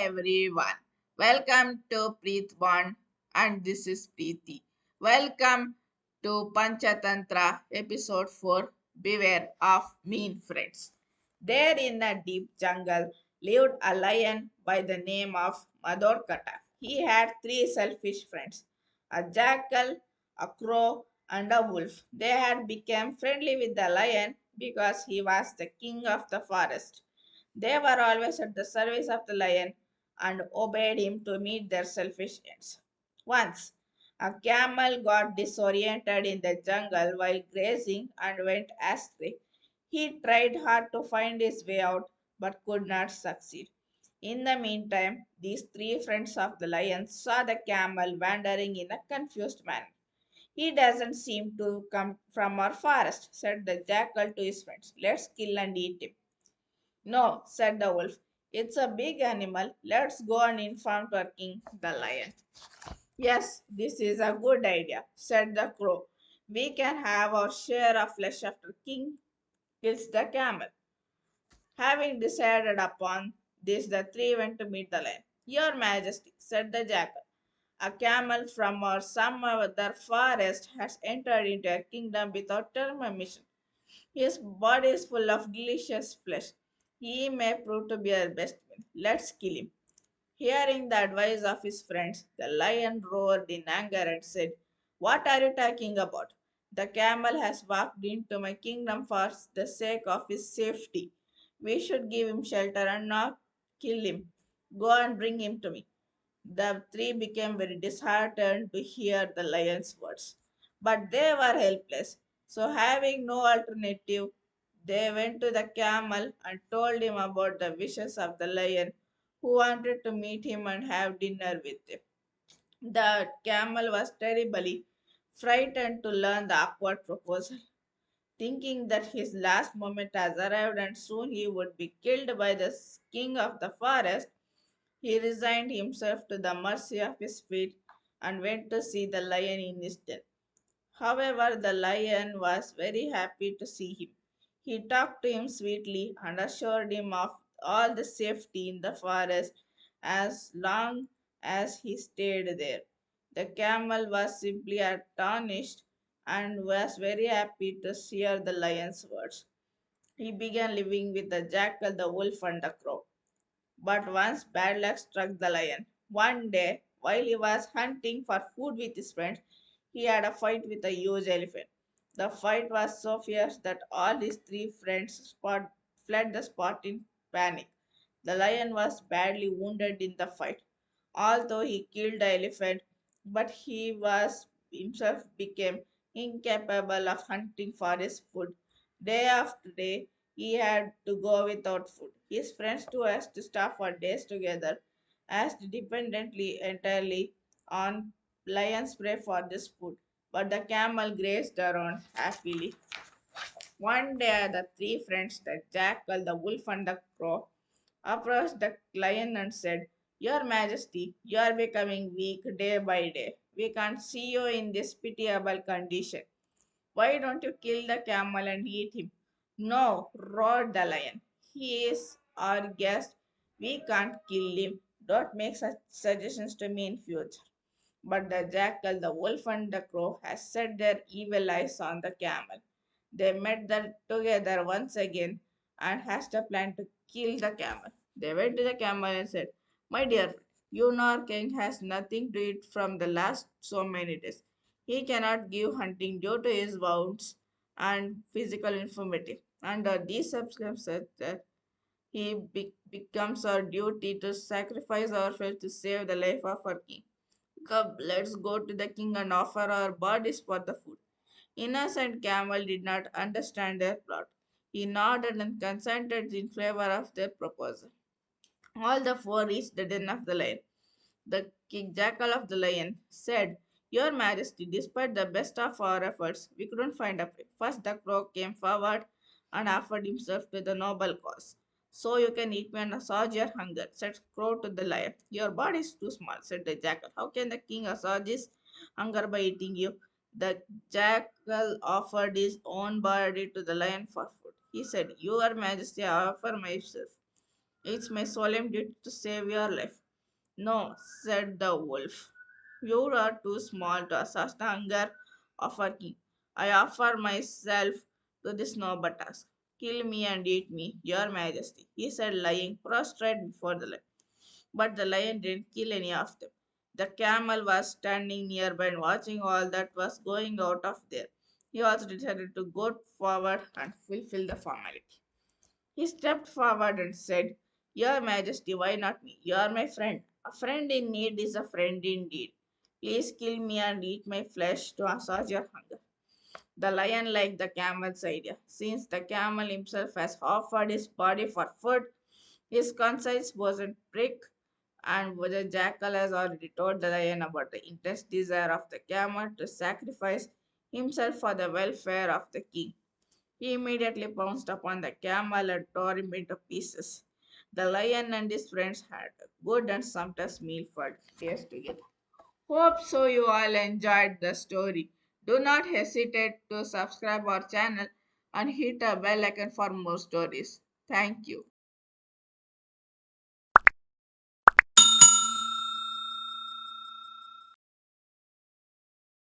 everyone. Welcome to Preetbond and this is Preeti. Welcome to Panchatantra episode 4 Beware of Mean Friends. There in a deep jungle lived a lion by the name of Madorkata. He had three selfish friends, a jackal, a crow, and a wolf. They had become friendly with the lion because he was the king of the forest. They were always at the service of the lion and obeyed him to meet their selfish ends. Once, a camel got disoriented in the jungle while grazing and went astray. He tried hard to find his way out but could not succeed. In the meantime, these three friends of the lion saw the camel wandering in a confused manner. He doesn't seem to come from our forest, said the jackal to his friends. Let's kill and eat him. No, said the wolf. It's a big animal. Let's go and inform to our king, the lion. Yes, this is a good idea, said the crow. We can have our share of flesh after king kills the camel. Having decided upon this, the three went to meet the lion. Your Majesty, said the jackal, a camel from or some other forest has entered into a kingdom without permission. His body is full of delicious flesh. He may prove to be our best man. Let's kill him. Hearing the advice of his friends, the lion roared in anger and said, What are you talking about? The camel has walked into my kingdom for the sake of his safety. We should give him shelter and not kill him. Go and bring him to me. The three became very disheartened to hear the lion's words, but they were helpless. So, having no alternative, they went to the camel and told him about the wishes of the lion, who wanted to meet him and have dinner with him. The camel was terribly frightened to learn the awkward proposal, thinking that his last moment has arrived and soon he would be killed by the king of the forest. He resigned himself to the mercy of his fate and went to see the lion in his den. However, the lion was very happy to see him. He talked to him sweetly and assured him of all the safety in the forest as long as he stayed there. The camel was simply astonished and was very happy to hear the lion's words. He began living with the jackal, the wolf, and the crow. But once bad luck struck the lion. One day, while he was hunting for food with his friends, he had a fight with a huge elephant. The fight was so fierce that all his three friends fled the spot in panic. The lion was badly wounded in the fight. Although he killed the elephant, but he was himself became incapable of hunting for his food. Day after day, he had to go without food. His friends too had to starve for days together, as dependently entirely on lion's prey for this food. But the camel grazed around happily. One day, the three friends, the jackal, the wolf, and the crow, approached the lion and said, Your Majesty, you are becoming weak day by day. We can't see you in this pitiable condition. Why don't you kill the camel and eat him? No, roared the lion. He is our guest. We can't kill him. Don't make such suggestions to me in future. But the jackal, the wolf, and the crow has set their evil eyes on the camel. They met together once again and hatched a plan to kill the camel. They went to the camel and said, My dear, you know our king has nothing to eat from the last so many days. He cannot give hunting due to his wounds and physical infirmity. Under these circumstances, becomes our duty to sacrifice ourselves to save the life of our king. Come, let's go to the king and offer our bodies for the food. Innocent Camel did not understand their plot. He nodded and consented in favor of their proposal. All the four reached the den of the lion. The king jackal of the lion said, Your Majesty, despite the best of our efforts, we couldn't find a prey. First, the crow came forward and offered himself to the noble cause. So you can eat me and assuage your hunger, said Crow to the lion. Your body is too small, said the jackal. How can the king assuage his hunger by eating you? The jackal offered his own body to the lion for food. He said, Your Majesty, I offer myself. It's my solemn duty to save your life. No, said the wolf. You are too small to assist the hunger of our king. I offer myself to this noble task. Kill me and eat me, your majesty, he said, lying prostrate before the lion. But the lion didn't kill any of them. The camel was standing nearby and watching all that was going out of there. He also decided to go forward and fulfill the formality. He stepped forward and said, Your Majesty, why not me? You are my friend. A friend in need is a friend indeed. Please kill me and eat my flesh to assuage your hunger. The lion liked the camel's idea. Since the camel himself has offered his body for food, his conscience wasn't pricked, and the jackal has already told the lion about the intense desire of the camel to sacrifice himself for the welfare of the king. He immediately pounced upon the camel and tore him into pieces. The lion and his friends had a good and sumptuous meal for days together. Hope so you all enjoyed the story. Do not hesitate to subscribe our channel and hit a bell icon for more stories. Thank you.